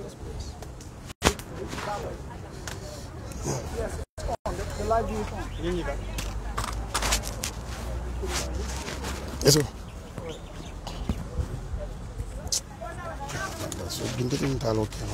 this place. Yes, it's on. The live view is on. Yes, sir. So, been getting dialogue here,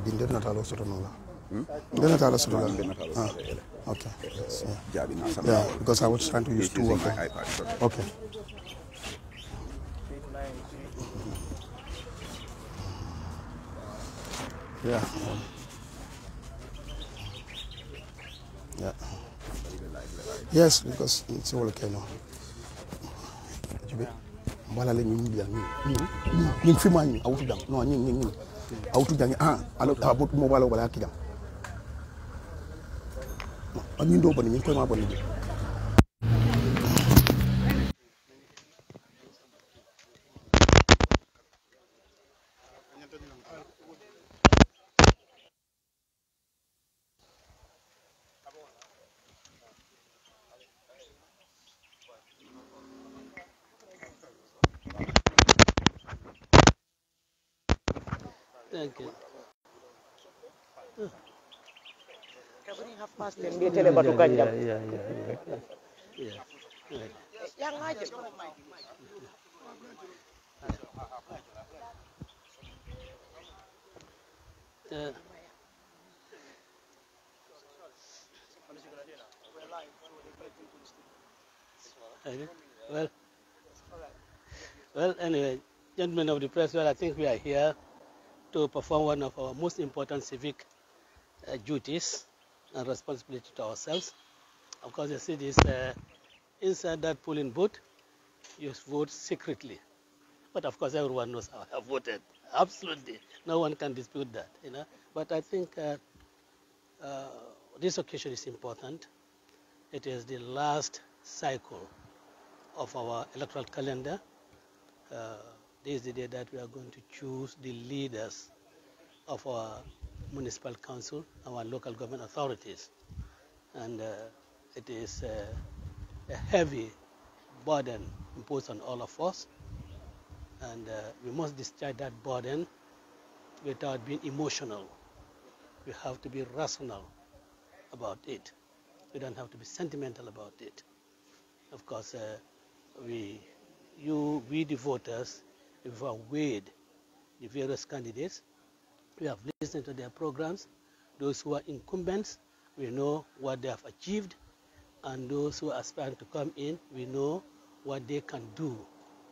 Binded Natalo Sotonola. Natalo Sotonola. Okay. Yes, yeah, because I was trying to use two of them. Okay. Yeah. Yeah. Yes, because it's all okay now. Voilà les nous bien nous fait moi out dang non ni out dang alors abot mobile wala kidam ani ndo bani ko ma bani Thank you. Well, anyway, gentlemen of the press, well, I think we are here to perform one of our most important civic duties and responsibility to ourselves. Of course, you see this inside that polling booth, you vote secretly. But of course, everyone knows how I have voted. Absolutely, no one can dispute that. But I think this occasion is important. It is the last cycle of our electoral calendar. This is the day that we are going to choose the leaders of our municipal council, our local government authorities. And it is a heavy burden imposed on all of us. And we must discharge that burden without being emotional. We have to be rational about it. We don't have to be sentimental about it. Of course, we the voters, we have weighed the various candidates. We have listened to their programs. Those who are incumbents, we know what they have achieved. And those who are aspiring to come in, we know what they can do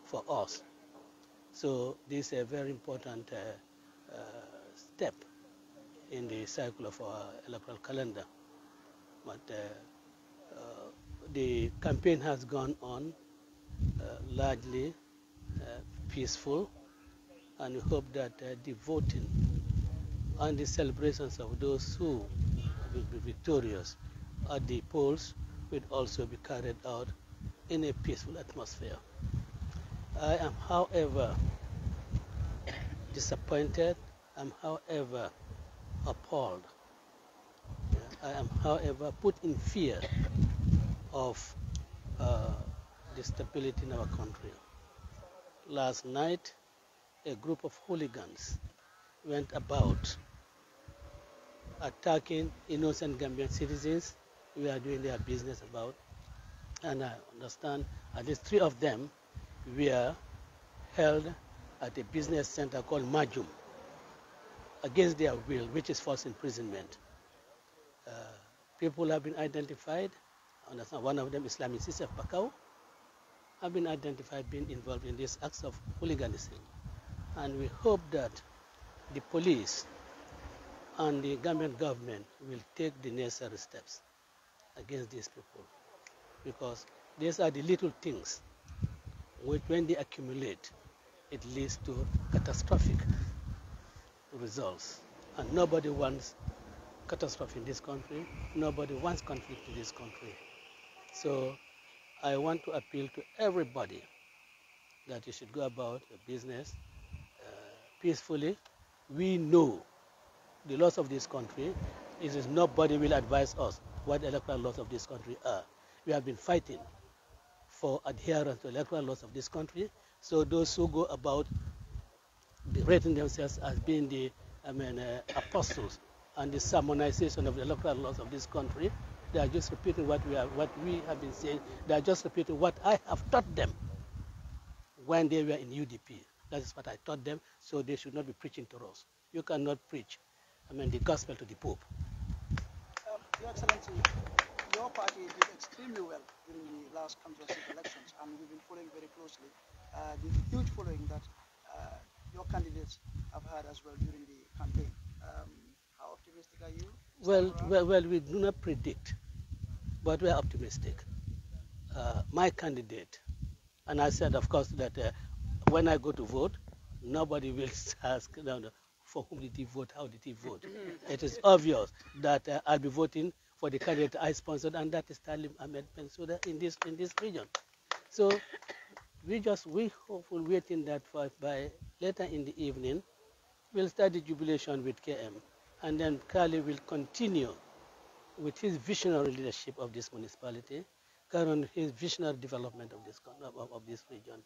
for us. So this is a very important step in the cycle of our electoral calendar. But the campaign has gone on largely peaceful, and we hope that the voting and the celebrations of those who will be victorious at the polls will also be carried out in a peaceful atmosphere. I am, however, disappointed. I'm, however, appalled. I am, however, put in fear of the stability in our country. Last night, a group of hooligans went about attacking innocent Gambian citizens who are doing their business about. And I understand at least 3 of them were held at a business center called Majum against their will, which is false imprisonment. People have been identified. I understand one of them, Islamic 𝒂𝒄𝒄𝒏, have been identified being involved in these acts of hooliganism. And we hope that the police and the Gambian government will take the necessary steps against these people, because these are the little things which, when they accumulate, it leads to catastrophic results. And nobody wants catastrophe in this country. Nobody wants conflict in this country. So I want to appeal to everybody that you should go about your business peacefully. We know the laws of this country. It is nobody will advise us what the electoral laws of this country are. We have been fighting for adherence to electoral laws of this country. So those who go about rating themselves as being the apostles and the sermonization of the electoral laws of this country, they are just repeating what we have been saying. They are just repeating what I have taught them when they were in UDP. That is what I taught them, so they should not be preaching to us. You cannot preach, the gospel to the Pope. Your Excellency, your party did extremely well during the last congressive elections, and we've been following very closely the huge following that your candidates have had as well during the campaign. How optimistic are you? Well, we do not predict, but we are optimistic. My candidate, and I said, of course, that when I go to vote, nobody will ask for whom did he vote, how did he vote. It is obvious that I'll be voting for the candidate I sponsored, and that is 𝒕𝒉𝒊𝒏 in this region. So we hopeful waiting that by later in the evening, we'll start the jubilation with KM, and then Kali will continue with his visionary leadership of this municipality, carry on his visionary development of this region,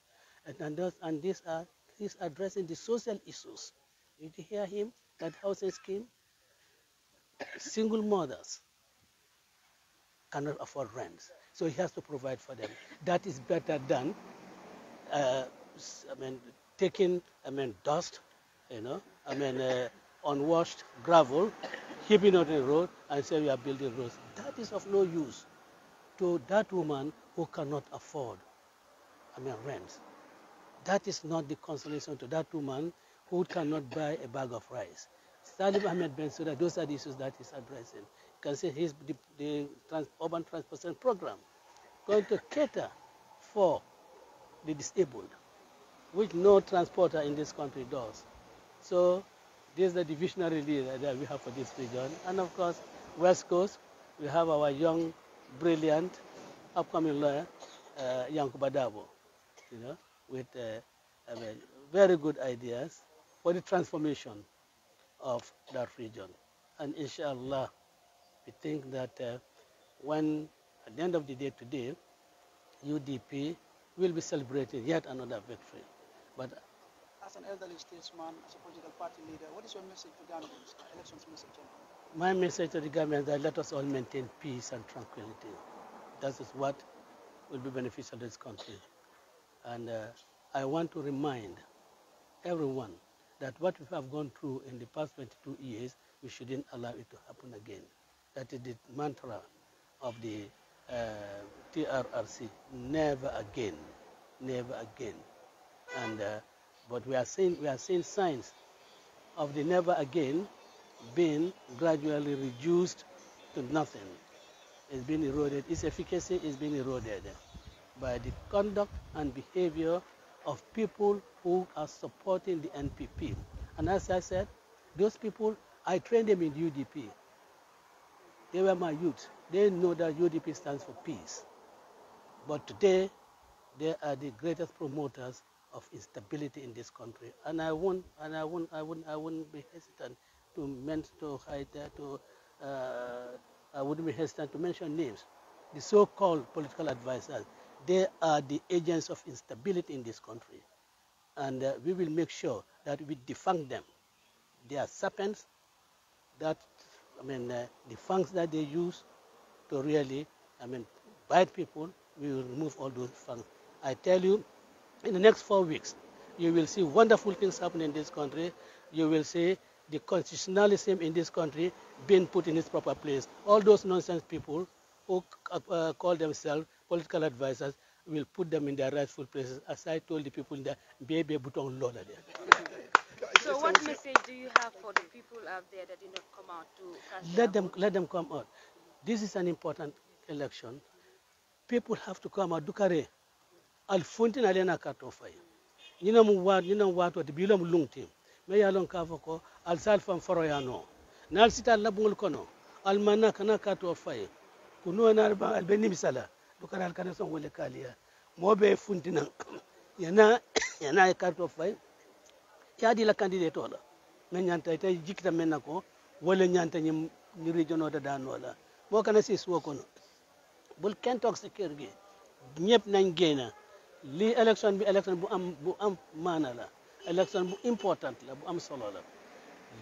and he's addressing the social issues. Did you hear him? That housing scheme, single mothers cannot afford rents, so he has to provide for them. That is better than taking dust, unwashed gravel, heaping it on the road and say we are building roads. That is of no use to that woman who cannot afford rent. That is not the consolation to that woman who cannot buy a bag of rice. 𝒕𝒉𝒊𝒏, those are the issues that he's addressing. You can see the urban transportation program going to cater for the disabled, which no transporter in this country does. So this is the visionary leader that we have for this region. And of course, West Coast, we have our young, brilliant, upcoming lawyer, 𝒂𝒄𝒄𝒏 Darboe, with very good ideas for the transformation of that region. And inshallah, we think that when, at the end of the day today, UDP will be celebrating yet another victory. But as an elderly statesman, as a political party leader, what is your message to Gambians, elections message? My message to the Gambians is that let us all maintain peace and tranquility. That is what will be beneficial to this country. And I want to remind everyone that what we have gone through in the past 22 years, we shouldn't allow it to happen again. That is the mantra of the TRRC, never again, never again. And but we are seeing signs of the never again being gradually reduced to nothing. It's been eroded. Its efficacy is being eroded by the conduct and behavior of people who are supporting the NPP. And as I said, those people, I trained them in UDP. They were my youth. They know that UDP stands for peace. But today, they are the greatest promoters of instability in this country. And I wouldn't be hesitant I wouldn't be hesitant to mention names. The so-called political advisors, they are the agents of instability in this country. And we will make sure that we defang them. They are serpents that, the fangs that they use to really, bite people, we will remove all those fangs. I tell you, in the next 4 weeks, you will see wonderful things happen in this country. You will see the constitutionalism in this country being put in its proper place. All those nonsense people who call themselves political advisors will put them in their rightful places, as I told the people in the baby button loader there. So what message do you have for the people out there that did not come out to cast Let them come out. This is an important election. People have to come out. Dukare, alfuntin alena katofai. Nina muwatu ati bilo mulungti. Me yalon kafoko al salfan foroyano. Nal sita labungul kono. Al mana kana katofai. Kuno na alba albeni misala. dukaral kana son wole kaliya mobe funtina yana e carte fay yaadi la candidate ola men nyanta tay jikita men nako wala nyanta ni region da danola mo kana si suwo kono bul ken tok ci kër gi ñepp nañ génna li élection bi élection bu am maana la élection bu important la bu am solo la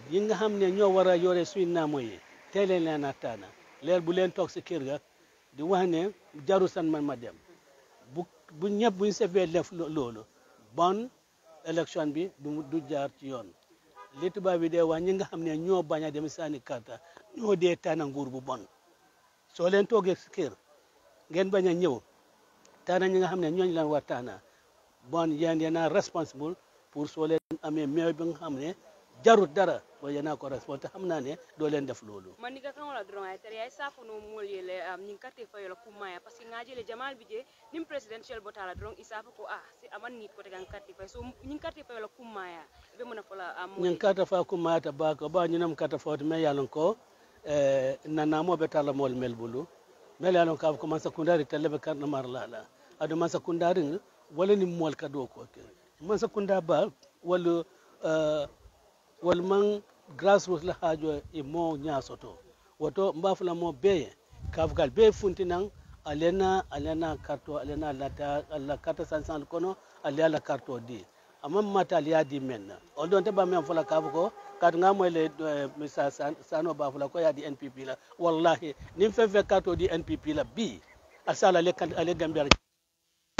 yi nga xam ne ñoo war a yore suñu naamo yi tey leen naataana leer bu leen toog si kër ga di wax ne jaru san man ma dem bu ñëpp buñ sefee def loolu bon élection bi du jaar ci yoon li tubaab bi dee wax ñi nga xam ne ñoo bañ a dem sànni karta ñoo dee tànn nguur bu bon soo leen toogee si kër ngeen bañ a ñëw tànn ñi nga xam ne ñooñu leen war tànn bon yéen yéen responsable pour soo leen amee meew bi nga xam ne jarut dara bo yana ko responsable te xam naa ne doo leen def loolu man diga kan wala dron ay tari ay safo no mol yele nin karte fayo la kumaya parce que ngaje le jamal bije nim presidential botala dron isafa ko si aman nit ko te kan karte fay so nin karte fayo la kumaya be mona fola nin karte fa kumaya ta ba ko ba ñinam karte fa me yalon ko nana mo be tala mol mel bulu mel yalon ka ko man sakundari telebe kan mar la adu man sakundari wala ni mol ka do ko man sakunda ba wala wal man grassroots la hajo e mo nyasoto woto mbafula mo be kafgal be funtinan alena karto alena la karta sansan kono ala karto di amma matal ya di menna on don te ba men fula kafko kat ngamo le misa sano bafula ko ya di NPP la wallahi nim fe karto di NPP la bi asala le kan ale gambia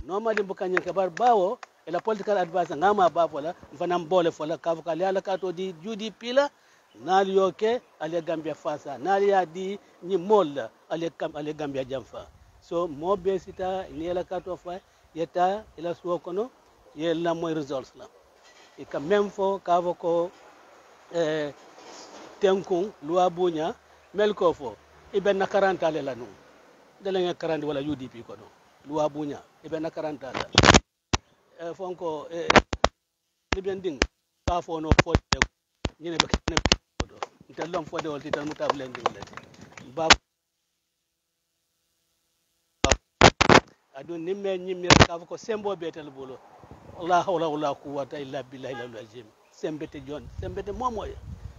normally bukanyen kabar bawo la political advisor ngama ba fola fanam bole fola kavuka ala kato di UDP la nali yoke ale gambia fasa nali ya di ni mol ale gambia jamfa so mo be sita ni ala kato fa yeta ila suwo kono yella moy results la e ka même fo kavoko tenkun loi bunya melko fo iben na 40 ale la nu de la 40 wala UDP kono loi bunya iben na 40 ala fonko libending ka fono fode ñene be kene do ntelom fode wol tital mutab lending le ba adun nimme ñimmi ka ko sembo betel bolo la hawla wala quwwata illa billahi al-azim sembete jon sembete momoy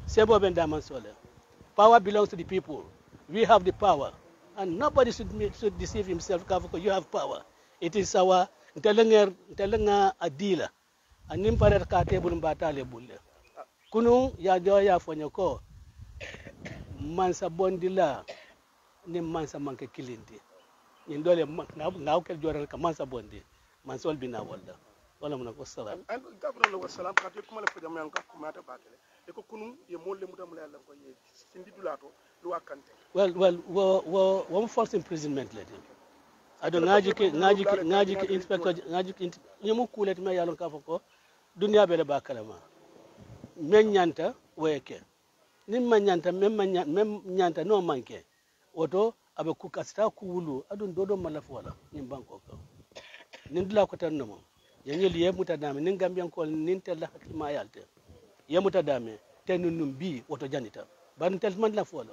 sembo ben daman sole power belongs to the people we have the power and nobody should deceive himself ka ko you have power it is our ntelenga adila anim pare ka tebul mbatale bulle kunu ya do ya fonyo ko mansa bondila ni mansa manke kilindi ni dole ngaw kel joral ka mansa bondi man sol bina wala mun ko salam an gabro wa salam ka te kuma le fajam yan ka kuma ta bakele e ko kunu ye molle mudam la yalla ko ye sindi dulato lu wakante well false imprisonment lady ado ngaji ke inspector ngaji ñemu kulet me yalon ka fako dunya bele ba kalama men nyanta weke nim man nyanta mem nyanta no manke woto abe ku kasta ku wulu adun dodo mala fola nim banko ko nin dula ko tan no yanyel ye mutadame nin gambian ko nin tella ma yalte ye mutadame tenunum bi woto janita ban tel man la fola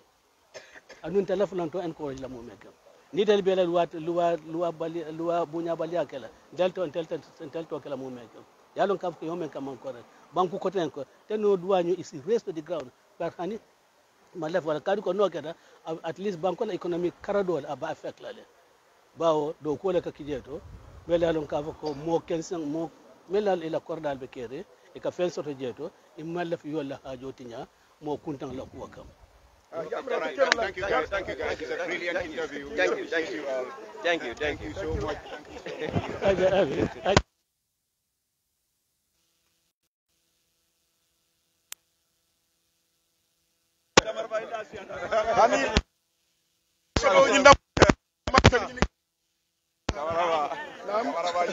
adun telephone to encourage la mo meka ni del bela luwa bunya bali akela delto telto kala mo meka yalon kaf ko yomen kam ko banku ko ten ko teno duwanyu is rest to the ground par hani malaf wala kadu ko no keda at least banko la economic karadol aba affect la le bawo do ko le ka kijeto bela yalon kaf ko mo kensan mo melal ila kordal be kere e ka fel soto jeto e malaf yolla hajo tinya mo kuntan la ko kam. Thank you guys. It's a brilliant interview. Thank you so much.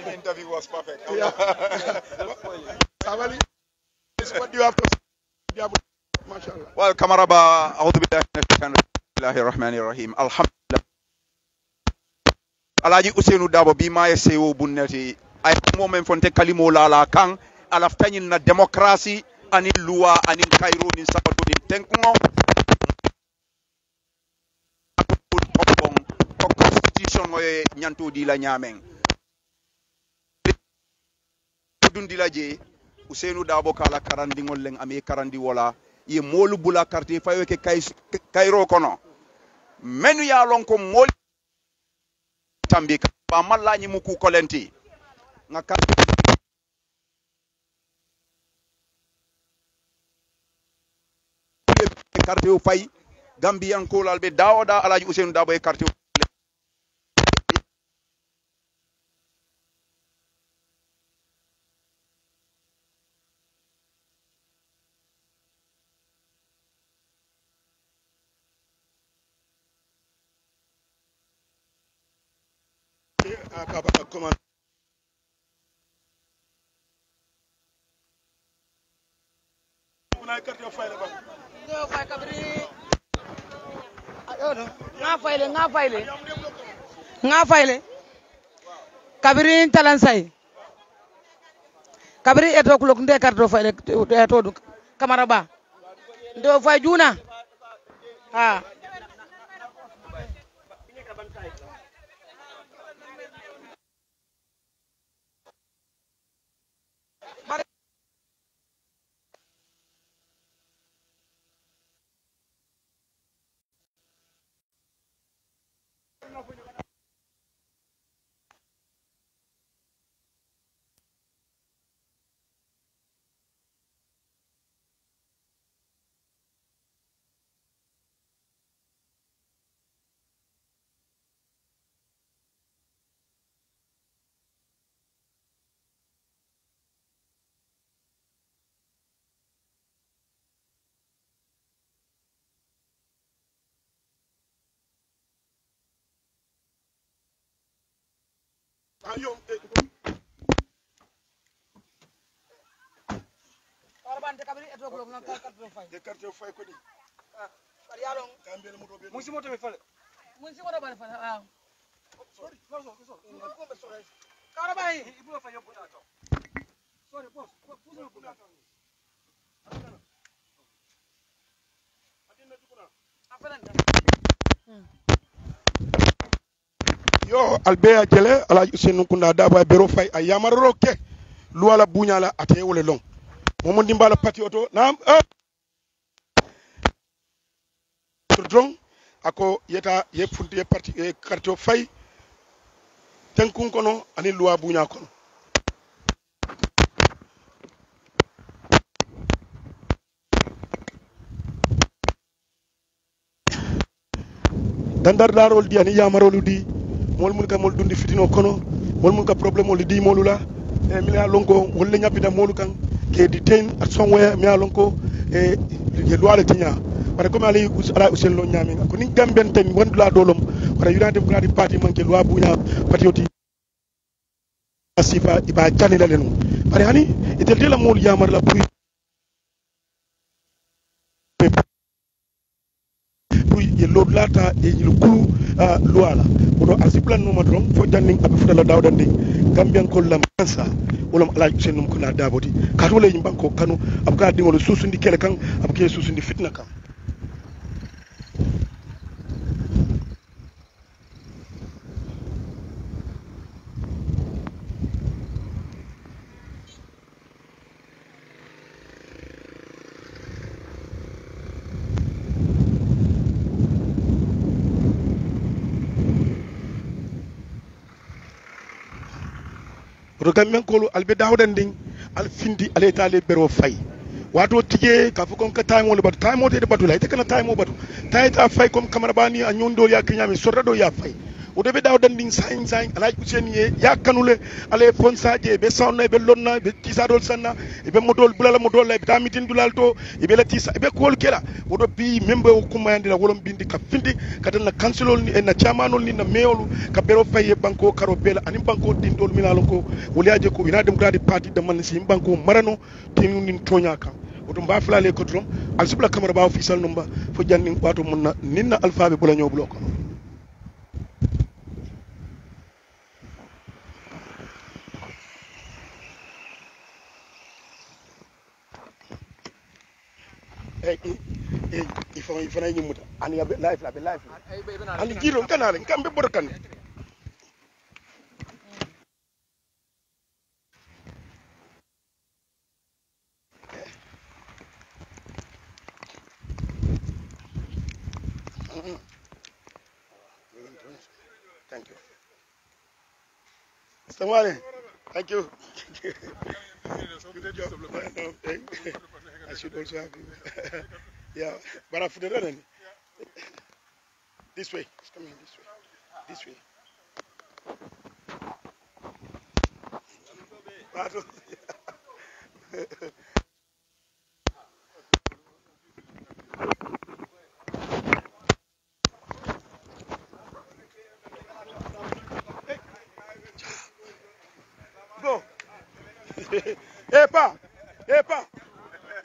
The interview was perfect. What do you have to say? Well, Kamaraba, Bismillahirrahmanirrahim. Alhamdulillah. Alaji Usenu Darboe bi ma yesewo bunnati ay momen fonte kalimo la kan alaftanyin na demokrasi ani luwa ani kairo ni sabato ni tenkuno ko constitution condition moye nyanto di la nyamen dundi la je Ousseynou Darboe kala karandi ngol leng ami karandi wala ye molu bula carte fayo ke kayro kono menu ya lon ko mol tambi ba malla nyi muku kolenti nga carte o fay Gambian ko lalbe dawoda alaji Ousseynou Darboe carte comment nga fayle kabiri talansay kabiri eto kulok nde karto fayle eto du kamara ba ndo fay juna ha yo albeya jele alaji Ousseynou Kunda Darboe bero fay a yamaroro ke luwala buñala ate wole long momo dimbala pati oto nam dron ako yeta ye funti ye parti e carte fay tenkun kono ani luwa buña kono dandar darol di ani yamarolu di mol mun ka mol dundi fitino kono mol mun ka problème mol di molula e mi ya lonko wolle nyapita molu kan ke di ten at somewhere mi ya lonko e ye luwale tinya bare comme ali ala Ousseynou lo nyami ko ni gamben ten wondula dolom wala United Democratic Party man ke luwa buña patriote sifa iba janila lenu bare hani itel de la mol yamar la pour ye lord lata e le kulu luala odo asiplan no madrom fo janning abe futala dawdande gambian ko lam kansa wolom alaji Ousseynou Kunda Darboe di katole yimbanko kanu abka dingolo susundi kele kan abke susundi fitna kan rogamen kolu albe dawdan ding al findi aleta le bero fay wato tije ka fu kon ka time wala batu time wote de batu la ite kana time wo batu tayta fay comme camara bani a nyondo ya kinyami sorrado ya fay o de be dawdan ding sain alaji Ousseynou ye ya kanule ale fonsaje be sawna be lonna be tisadol sanna be modol bulala modol la be tamitin dulal to be la tisa be kol kela wodo bi membe o kumayandi la wolom bindi ka findi kadan na councilol ni en na chairmanol ni na meolu ka bero fay banko karo bela ani banko dindol milalo ko woliaje ko United Democratic Party de man si banko marano tinu nin tonya kan wodo mba flale ko drom al subla camara ba official number fo janning wato munna ninna alpha be bula nyobulo ko il faut y muta ani be live la ani jiro kanale kambe borkan Thank you. Mr. Wale, thank you. Good job. I should also have you. Yeah, but after the running, this way. It's coming this way. This way. Pardon. Go. Epa. Epa.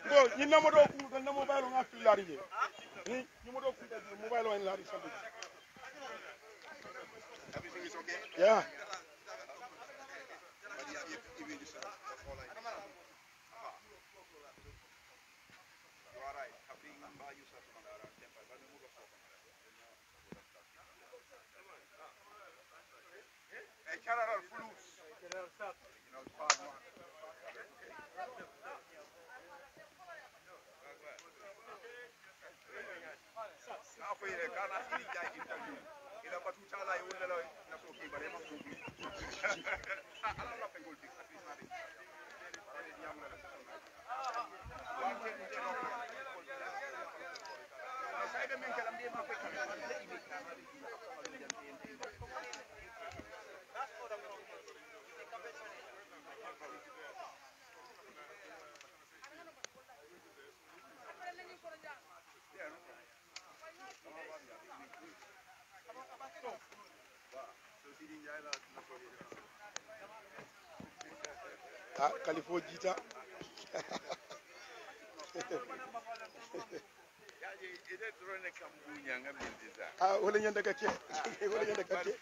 Go. You know what the mobile on after Larry. You know what the mobile on Larry. Everything is okay? Yeah. California. Wala nyanda kake. Wala nyanda kake.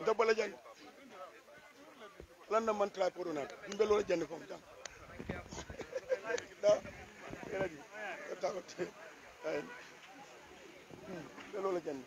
Double agent. London man try for una. Bimbelo agent from jam. Da. Ready. Bimbelo agent.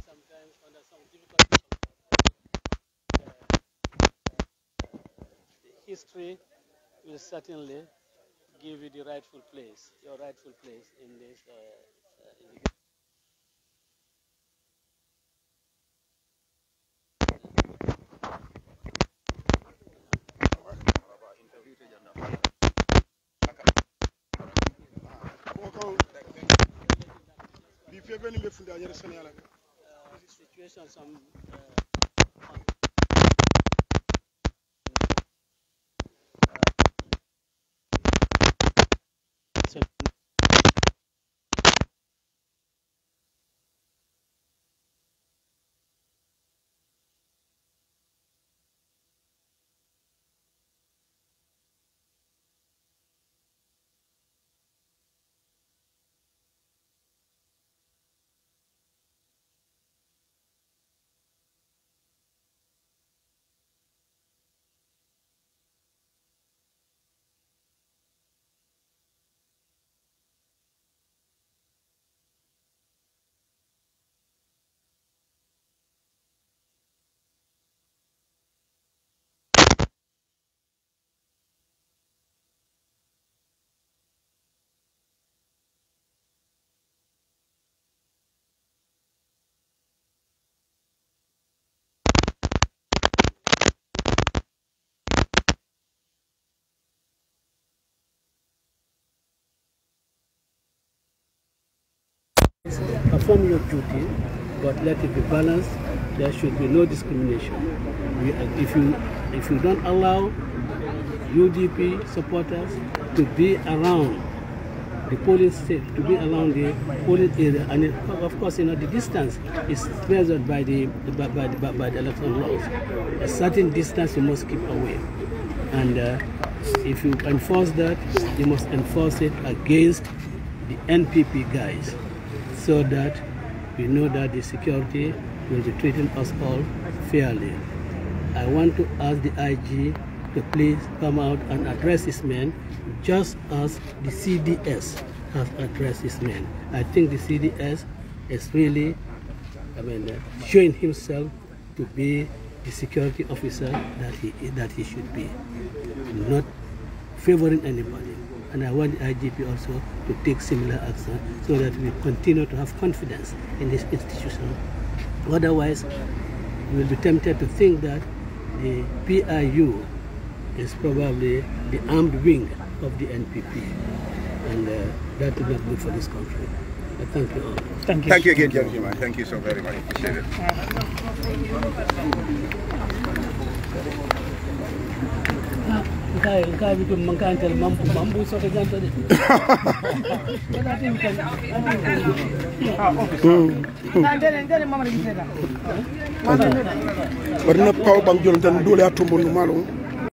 Sometimes under some difficult the history will certainly give you the rightful place, your rightful place in this. Situation some perform your duty, but let it be balanced. There should be no discrimination. If you don't allow UDP supporters to be around the polling state, to be around the polling area, and of course, the distance is measured by the election laws. A certain distance you must keep away, and if you enforce that, you must enforce it against the NPP guys, so that we know that the security will be treating us all fairly. I want to ask the IG to please come out and address his men, just as the CDS has addressed his men. I think the CDS is really, showing himself to be the security officer that he should be, not favoring anybody. And I want the IGP also to take similar action so that we continue to have confidence in this institution. Otherwise, we will be tempted to think that the PIU is probably the armed wing of the NPP, and that is not good for this country. I thank you all. Thank you again, gentlemen. Thank you so very much. Appreciate it. Barina power bank jolontan dole atumbo no malo.